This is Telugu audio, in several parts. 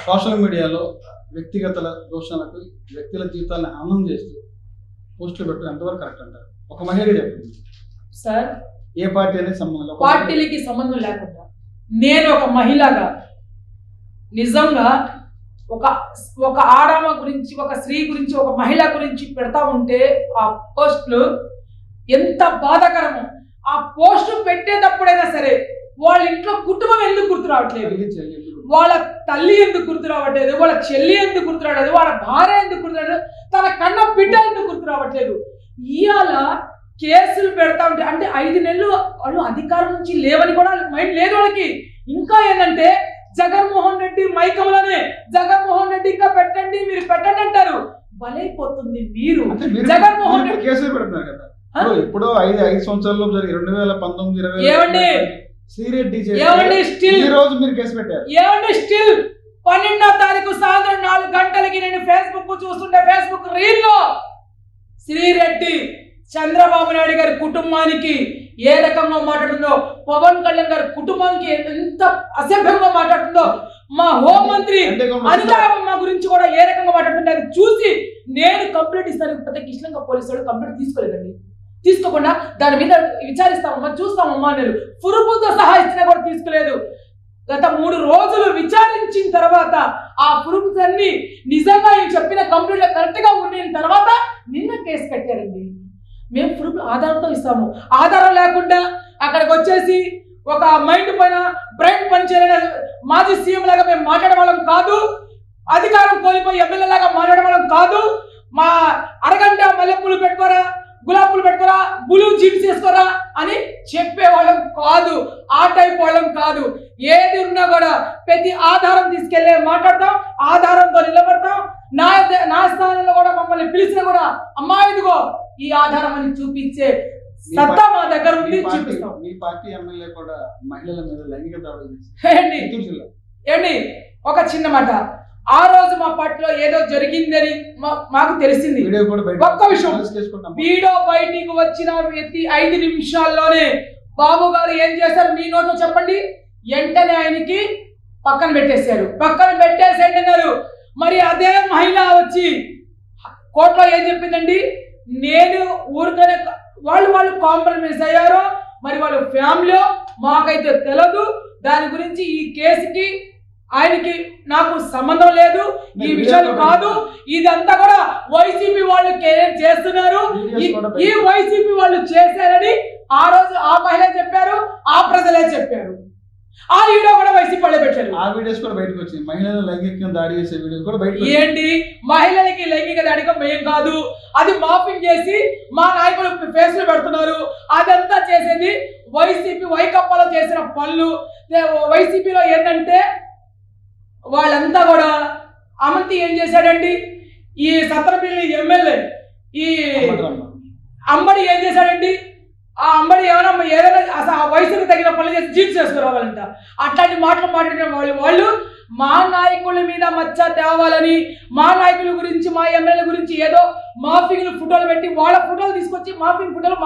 సోషల్ మీడియాలో వ్యక్తిగత దోషాలకు వ్యక్తుల జీవితాలను హనం చేస్తూ పోస్టులు పెట్టడం ఎంతవరకు కరెక్ట్ అంటారు? ఒక మహిళగా చెప్పింది సార్, ఏ పార్టీ అనేది సంబంధం పార్టీలకి సంబంధం లేకుండా నేను ఒక మహిళగా నిజంగా ఒక ఆడమ గురించి, ఒక స్త్రీ గురించి, ఒక మహిళ గురించి పెడతా ఉంటే ఆ పోస్టులు ఎంత బాధాకరమో. ఆ పోస్టు పెట్టేటప్పుడైనా సరే వాళ్ళ ఇంట్లో కుటుంబం ఎందుకు గుర్తు రావట్లేదు, వాళ్ళ తల్లి ఎందుకు గుర్తు రావట్లేదు, వాళ్ళ చెల్లి ఎందుకు గుర్తు రావట్లేదు, వాళ్ళ భార్య ఎందుకు గుర్తు రావట్లేదు, తన కన్న బిడ్డ ఎందుకు గుర్తు రావట్లేదు. ఇవాళ కేసులు పెడతా ఉంటే అంటే 5 నెలలు వాళ్ళు అధికారం నుంచి లేవని కూడా మైండ్ లేదు వాళ్ళకి. ఇంకా ఏంటంటే జగన్మోహన్ రెడ్డి మైకంలోనే జగన్మోహన్ రెడ్డి ఇంకా పెట్టండి, మీరు పెట్టండి అంటారు. బలైపోతుంది మీరు. జగన్మోహన్ రెడ్డి కేసులు పెడుతున్నారు కదా ఇప్పుడు 5 సంవత్సరాల్లో 2019 20 ఏమండి శ్రీరెడ్డి స్టిల్ ఈ రోజు మీరు కేసు పెట్టారు. ఏమండి స్టిల్ 12వ తారీఖు సాయంత్రం 4 గంటలకి నేను ఫేస్బుక్ చూస్తుంటే ఫేస్బుక్ రీల్లో శ్రీరెడ్డి చంద్రబాబు నాయుడు గారి కుటుంబానికి ఏ రకంగా మాట్లాడుతుందో, పవన్ కళ్యాణ్ గారి కుటుంబానికి ఎంత అసభ్యంగా మాట్లాడుతుందో, మా హోంమంత్రి అనితారమ్మ గురించి కూడా ఏ రకంగా మాట్లాడుతుందో అది చూసి నేను కంప్లైంట్ ఇస్తాను. పెద్ద కిష్లంగా పోలీసు వాళ్ళు కంప్లైంట్ తీసుకోలేదండి. తీసుకోకుండా దాని మీద విచారిస్తామమ్మా, చూస్తామమ్మా అన్నారు. పురుపులతో సహా ఇచ్చినా కూడా తీసుకోలేదు. గత 3 రోజులు విచారించిన తర్వాత ఆ ప్రూఫ్స్ అన్ని నిజంగా నేను చెప్పిన కంప్లైంట్ కరెక్ట్ గా ఉన్న తర్వాత నిన్న కేసు కట్టారండి. మేము ప్రూఫ్ ఆధారంతో ఇస్తాము. ఆధారం లేకుండా అక్కడికి వచ్చేసి ఒక మైండ్ పైన బ్రెయిన్ పనిచేయాలని మాజీ సీఎం లాగా మేము మాట్లాడేవాళ్ళం కాదు, అధికారం కోల్పోయి ఎమ్మెల్యే లాగా మాట్లాడేవాళ్ళం కాదు. మా అరగంట మల్లెపూలు పెట్టుకోరా, గులాబీలు పెట్టుకోరా, బ్లూ జీన్స్ వేసుకోరా అని చెప్పేవాళ్ళం కాదు. ఆ టైప్ వాళ్ళం కాదు. ఏది ఉన్నా కూడా ప్రతి ఆధారం తీసుకెళ్లే మాట్లాడతాం, ఆధారంతో నిలబడతాం. నా స్థానంలో కూడా మమ్మల్ని పిలిచినా కూడా అమ్మా ఇదిగో ఈ ఆధారం అని చూపించే సత్తా మా దగ్గర ఉంది, చూపిస్తాం. మీ పార్టీ ఎమ్మెల్యే కూడా మహిళల మీద లైంగిక దాడులు ఏంటి ఒక చిన్న మాట, ఆ రోజు మా పార్టీలో ఏదో జరిగిందని మాకు తెలిసింది. ఒక్క విషయం, వీడియో బయటికి వచ్చిన వ్యక్తి 5 నిమిషాల్లోనే బాబు గారు ఏం చేశారు మీ నోట్లో చెప్పండి. వెంటనే ఆయనకి పక్కన పెట్టేశారు. పక్కన పెట్టేసేయండి అన్నారు. మరి అదే మహిళ వచ్చి కోర్టులో ఏం చెప్పిందండి, నేను ఊరికనే వాళ్ళు కాంప్రమైజ్ అయ్యారో మరి వాళ్ళ ఫ్యామిలీ మాకైతే తెలియదు. దాని గురించి ఈ కేసుకి ఆయనకి నాకు సంబంధం లేదు, ఈ విషయాలు కాదు, ఇదంతా కూడా వైసీపీ వాళ్ళు చేస్తున్నారు, ఈ వైసీపీ వాళ్ళు చేశారని ఆ రోజు ఆ మహిళ చెప్పారు, ఆ ప్రజలే చెప్పారు. ఆ వీడియో కూడా వైసీపీ వాళ్ళే పెట్టారు. ఆ వీడియోస్ కూడా బయటకు వచ్చాయి. మహిళలు లైంగికంగా దాడి చేసే వీడియోస్ కూడా బయటకు ఏంటి, మహిళలకి లైంగిక దాడిగా మేం కాదు, అది మాఫింగ్ చేసి మా నాయకులు ఫేస్లు పెడుతున్నారు. అదంతా చేసేది వైసీపీ వైకప్పాలో చేసిన పనులు. వైసీపీలో ఏంటంటే వాళ్ళంతా కూడా అమంతి ఏం చేశాడండి, ఈ సత్రపల్లి ఎమ్మెల్యే ఈ అంబడి ఏం చేశాడండి, ఆ అంబడి ఏదైనా వయసుకు తగిన పనులు చేసి జీన్స్ చేసుకురావాలంట. అట్లాంటి మాటలు మాట్లాడిన వాళ్ళు మా నాయకుల మీద మచ్చ తేవాలని, మా నాయకుల గురించి మా ఎమ్మెల్యే గురించి ఏదో మాఫింగ్ ఫోటోలు పెట్టి వాళ్ళ ఫోటోలు తీసుకొచ్చి మాఫింగ్ ఫోటోలు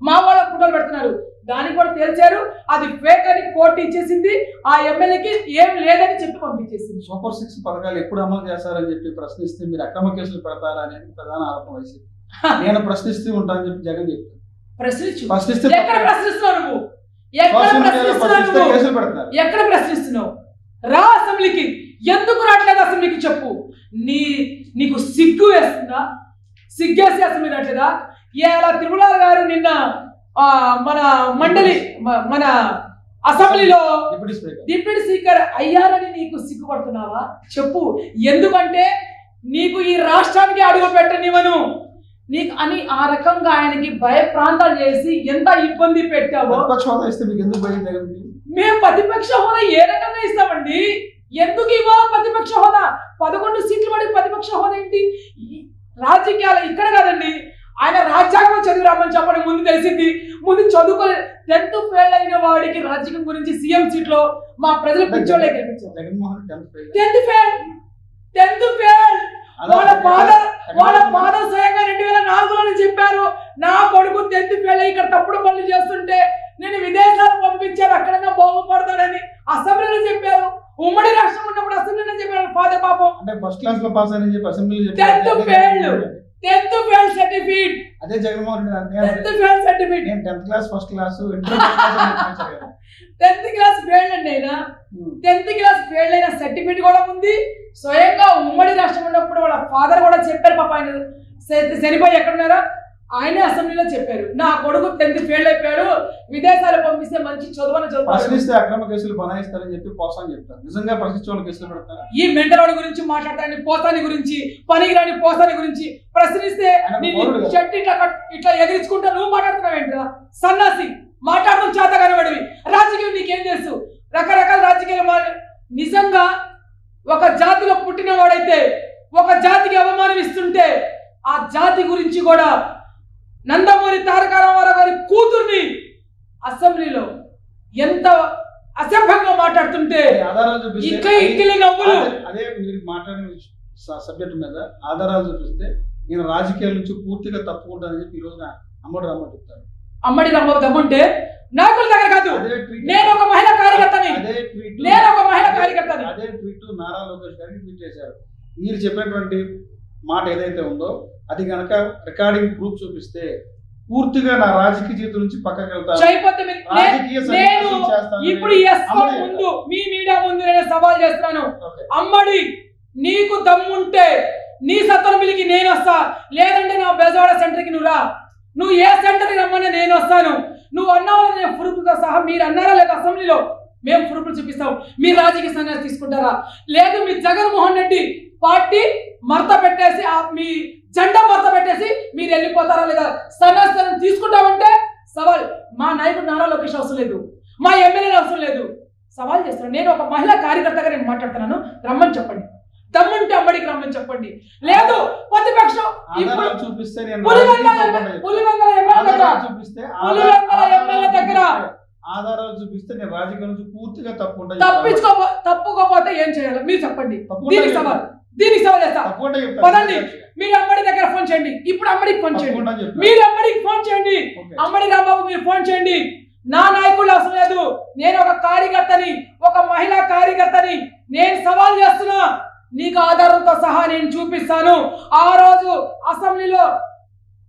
మా వాళ్ళ ఫోటోలు పెడుతున్నారు. దానికి కూడా తేల్చారు. అది ఫేక్ అని కోర్టు ఇచ్చేసింది. ఆ ఎమ్మెల్యేకి ఏం లేదని చెప్పి పంపించేసింది. సూపర్ 6 పథకాలు ఎప్పుడు అమలు చేస్తారని చెప్పి ప్రశ్నిస్తే మీరు అక్రమ కేసులు పెడతారా అనేది ప్రధాన ఆరోపణ వైసీపీ. నేను ప్రశ్నిస్తూ ఉంటానని చెప్పి జగన్ చెప్పారు. ఎక్కడ ప్రశ్నిస్తున్నావు? రా అసెంబ్లీకి. ఎందుకు రావట్లేదు అసెంబ్లీకి చెప్పు. నీకు సిగ్గు వేస్తుందా? సిగ్గేసి అసెంబ్లీ రావట్లేదా? ఇలా తిరుమల గారు నిన్న మన మండలి మన అసెంబ్లీలో డిప్యూటీ స్పీకర్ అయ్యారని నీకు సిగ్గుపడుతున్నావా చెప్పు. ఎందుకంటే నీకు ఈ రాష్ట్రానికి అడుగు పెట్టనివ్వను నీకు అని ఆ రకంగా ఆయనకి భయప్రాంతాలు చేసి ఎంత ఇబ్బంది పెట్టావో. మేము ప్రతిపక్ష హోదా ఏ రకంగా ఇస్తామండి? ఎందుకు ఇవ్వాలి ప్రతిపక్ష హోదా? 11 సీట్లు పడి ప్రతిపక్ష హోదా ఏంటి? రాజకీయాలు ఇక్కడ కాదండి. ఆయన రాజ్యాంగం చదివి రమ్మని చెప్పడం ముందు తెలిసింది. ముందు చదువుకోలే 10th ఫెయిల్ అయిన వాడికి రాజకీయం గురించి సీఎం సీట్లో మా ప్రజలు పిచ్చోళ్ళే కనిపించారు. 10th ఫెయిల్ వాళ్ళ ఫాదర్ స్వయంగా 2004లోనే చెప్పారు, నా కొడుకు 10th ఫెయిల్ ఇక్కడ తప్పుడు పనులు చేస్తుంటే నేను విదేశాలు పంపించాను, అక్కడన్నా బాగుపడతాడని అసెంబ్లీలో చెప్పారు. ఉమ్మడి రాష్ట్రం ఉన్నప్పుడు అసెంబ్లీలో చెప్పారు. చేశారు పాపం. అంటే ఫస్ట్ క్లాస్ లో పాస్ అని చెప్పి అసెంబ్లీలో 10th ఫెయిల్ సర్టిఫికేట్. అదే Jaganmohan Reddy 10th fail certificate. నేను 10th class first class inter first class అని చెప్పారు కదా. 10th క్లాస్ ఫెయిల్ అండి అయినా 10th క్లాస్ ఫెయిల్ అయిన సర్టిఫికేట్ కూడా ఉంది. స్వయంగా ఉమ్మడి రాష్ట్రం ఉన్నప్పుడు వాళ్ళ ఫాదర్ కూడా చెప్పారు పాప, ఆయన చనిపోయి ఎక్కడున్నారా ఆయనే అసెంబ్లీలో చెప్పారు, నా కొడుకు 10th ఫెయిల్ అయిపోయాడు, విదేశాలు పంపిస్తే మంచి చదువు ప్రశ్నిస్తే అక్రమ కేసులు బనాయిస్తారని చెప్పి పోసాని చెప్తారు. నిజంగా ప్రశ్నించే వాళ్ళు కేసులు పెడతారు. ఈ మెంటరోడి గురించి మాట్లాడతారని, పోసాని గురించి, పనికిరాని పోసాని గురించి ప్రశ్నిస్తే షర్ట్ ఇట్లా ఎగిరించుకుంటా నువ్వు మాట్లాడుతున్నావు ఏంట్రా సన్నాసి, మాట్లాడడం చేత కనబడివి. రాజకీయం నీకేం తెలుసు? రకరకాల రాజకీయాలు. నిజంగా ఒక జాతిలో పుట్టిన వాడైతే ఒక జాతికి అవమానం ఇస్తుంటే ఆ జాతి గురించి కూడా నందమూరి తారక రామారావు గారి కూతుర్ని అసెంబ్లీలో ఎంత అసభ్యంగా మాట్లాడుతుంటే అదే మీరు మాట్లాడిన సబ్జెక్ట్ మీద ఆధారాలు చూపిస్తే నేను రాజకీయాల నుంచి పూర్తిగా తప్పుకుంటానని చెప్పి ఈ రోజున అమ్మడి రాంబాబు చెప్తారు. అమ్మడి రాంబాబు తప్పుంటే నాయకుల దగ్గర కాదు, నేను ఒక మహిళా కార్యకర్తని, నేను ఒక మహిళా కార్యకర్తని. అదే ట్వీట్ నారా లోకేష్ గారికి ట్వీట్ చేశారు. మీరు చెప్పినటువంటి మాట ఏదైతే ఉందో అది కనుక రికార్డింగ్ ప్రూఫ్ చూపిస్తే పూర్తిగా నా రాజకీయ జీవితం నుంచి పక్కకి వెళ్తాను. ఇప్పుడు ముందు మీ మీడియా ముందు నేను సవాల్ చేస్తున్నాను. అమ్మడి నీకు దమ్ముంటే నీ సత్తనపల్లికి నేను వస్తా, లేదంటే నా బెజవాడ సెంటర్కి నువ్వు రా. నువ్వు ఏ సెంటర్కి రమ్మని నేను వస్తాను. నువ్వు అన్నావు నేను ప్రూఫ్లతో సహా, మీరు అన్నారా లేదా అసెంబ్లీలో మేము ప్రూఫ్లు చూపిస్తాం, మీరు రాజకీయ సన్యాసి తీసుకుంటారా? లేదు మీ జగన్మోహన్ రెడ్డి పార్టీ మర్త పెట్టేసి మీ జెండా మర్త పెట్టేసి మీరు వెళ్ళిపోతారా లేదా? సన్యాసం తీసుకుంటామంటే సవాల్. మా నాయకుడు నారా లోకేష్ అవసరం లేదు, మా ఎమ్మెల్యేలు అవసరం లేదు, సవాల్ చేస్తున్నాను. నేను ఒక మహిళా కార్యకర్తగా నేను మాట్లాడుతున్నాను, రమ్మని చెప్పండి. దమ్ముంటే అమ్మడికి రమ్మని చెప్పండి. లేదు ప్రతిపక్షం పులివెందుల ఎమ్మెల్యే దగ్గర ఆధారాలు చూపిస్తే నేను రాజకీయం నుంచి పూర్తిగా తప్పుకోపోతే ఏం చేయాలి మీరు చెప్పండి. దీనికి సవాల్ చేస్తా. పదండి, మీరు అమ్మడి దగ్గర ఫోన్ చేయండి. ఇప్పుడు అమ్మడికి ఫోన్ చేయండి, మీరు అమ్మడికి ఫోన్ చేయండి. అమ్మడి రాంబాబు మీరు ఫోన్ చేయండి. నా నాయకులు అవసరం లేదు, నేను ఒక కార్యకర్తని, ఒక మహిళా కార్యకర్తని. నేను సవాల్ చేస్తున్నా, నీకు ఆధారంతో సహా నేను చూపిస్తాను. ఆ రోజు అసెంబ్లీలో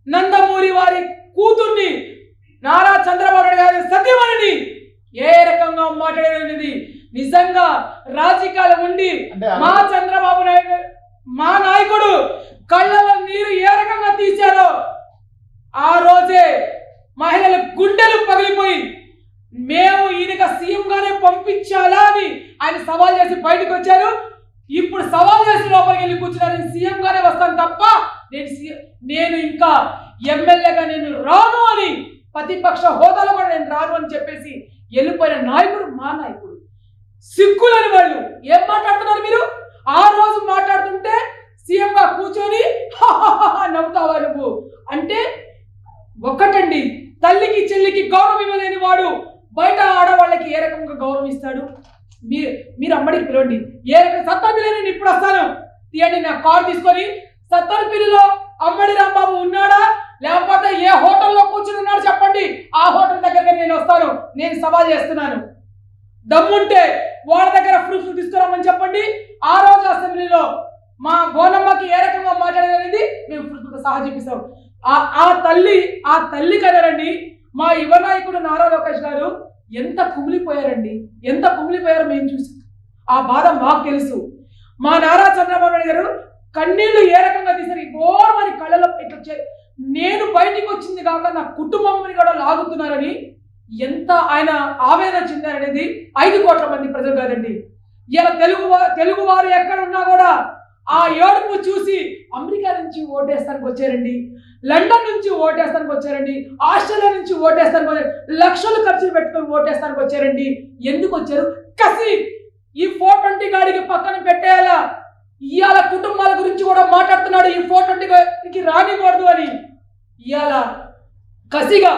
నందమూరి వారి కూతుర్ని, నారా చంద్రబాబు నాయుడు గారి సతీమణిని ఏ రకంగా మాట్లాడేది నిజంగా రాజకీయాలు ఉండి మా చంద్రబాబు నాయుడు మా నాయకుడు కళ్ళలో నీరు ఏ రకంగా తీశారో ఆ రోజే మహిళల గుండెలు పగిలిపోయి మేము ఈయనక సీఎం గానే పంపించాలా అని ఆయన సవాల్ చేసి బయటకు వచ్చారు. ఇప్పుడు సవాల్ చేసి లోపలికి వెళ్ళి కూర్చున్నారు, సీఎం గానే వస్తాను తప్ప నేను ఇంకా ఎమ్మెల్యేగా నేను రాను అని, ప్రతిపక్ష హోదాలో కూడా నేను రాను అని చెప్పేసి వెళ్ళిపోయిన నాయకుడు మా నాయకుడు. సిగ్గులని వాళ్ళు ఏం మాట్లాడుతున్నారు మీరు? ఆ రోజు మాట్లాడుతుంటే సీఎం గా కూర్చొని నవ్వుతావా నువ్వు అంటే? ఒక్కటండి, తల్లికి చెల్లికి గౌరవం ఇవ్వలేని వాడు బయట ఆడవాళ్ళకి ఏ రకంగా గౌరవం ఇస్తాడు? మీరు అమ్మడికి పిలవండి. ఏ రకంగా సత్తనపల్లి నేను ఇప్పుడు వస్తాను, తీయండి నా కారు తీసుకొని. సత్తనపల్లిలో అమ్మడి రాంబాబు ఉన్నాడా లేకపోతే ఏ హోటల్లో కూర్చుని ఉన్నాడు చెప్పండి, ఆ హోటల్ దగ్గరికి నేను వస్తాను. నేను సవాల్ చేస్తున్నాను. దమ్ముంటే వాళ్ళ దగ్గర ప్రూఫ్ తీసుకురామని చెప్పండి. ఆ రోజు అసెంబ్లీలో మా గోనమ్మకి ఏ రకంగా మాట్లాడేది మేము ప్రూఫ్తో సహా చూపిస్తాం. ఆ తల్లి కదరండి మా యువ నాయకుడు నారా లోకేష్ గారు ఎంత కుమిలిపోయారండి, ఎంత కుమిలిపోయారో మేము చూసి ఆ బాధ మాకు తెలుసు. మా నారా చంద్రబాబు నాయుడు గారు కన్నీళ్లు ఏ రకంగా తీశారు, గోరమని కళ్ళలో ఇట్లా నేను బయటికి వచ్చింది కాక నా కుటుంబాన్ని కూడా లాగుతున్నారని ఎంత ఆయన ఆవేదన చెందారనేది 5 కోట్ల మంది ప్రజలు కాదండి. ఇలా తెలుగు వారు ఎక్కడ ఉన్నా కూడా ఆ ఏడుపు చూసి అమెరికా నుంచి ఓటేస్తానికి వచ్చారండి, లండన్ నుంచి ఓటేస్తానికి వచ్చారండి, ఆస్ట్రేలియా నుంచి ఓటేస్తానికి వచ్చారు, లక్షలు ఖర్చులు పెట్టుకొని ఓటేస్తానికి వచ్చారండి. ఎందుకు వచ్చారు? కసి. ఈ 420 గాడికి పక్కన పెట్టేయాలా, ఇవాళ కుటుంబాల గురించి కూడా మాట్లాడుతున్నాడు. ఈ 420కి రానికూడదు అని ఇవాళ కసిగా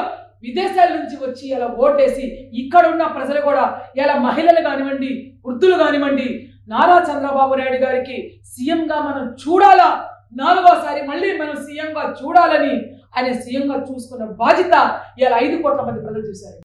విదేశాల నుంచి వచ్చి ఇలా ఓటేసి ఇక్కడ ఉన్న ప్రజలు కూడా ఇలా మహిళలు కానివ్వండి, వృద్ధులు కానివ్వండి, నారా చంద్రబాబు నాయుడు గారికి సీఎంగా మనం చూడాలా, 4వసారి మళ్ళీ మనం సీఎంగా చూడాలని ఆయన సీఎంగా చూసుకున్న బాధ్యత ఇలా 5 కోట్ల మంది ప్రజలు చూశారు.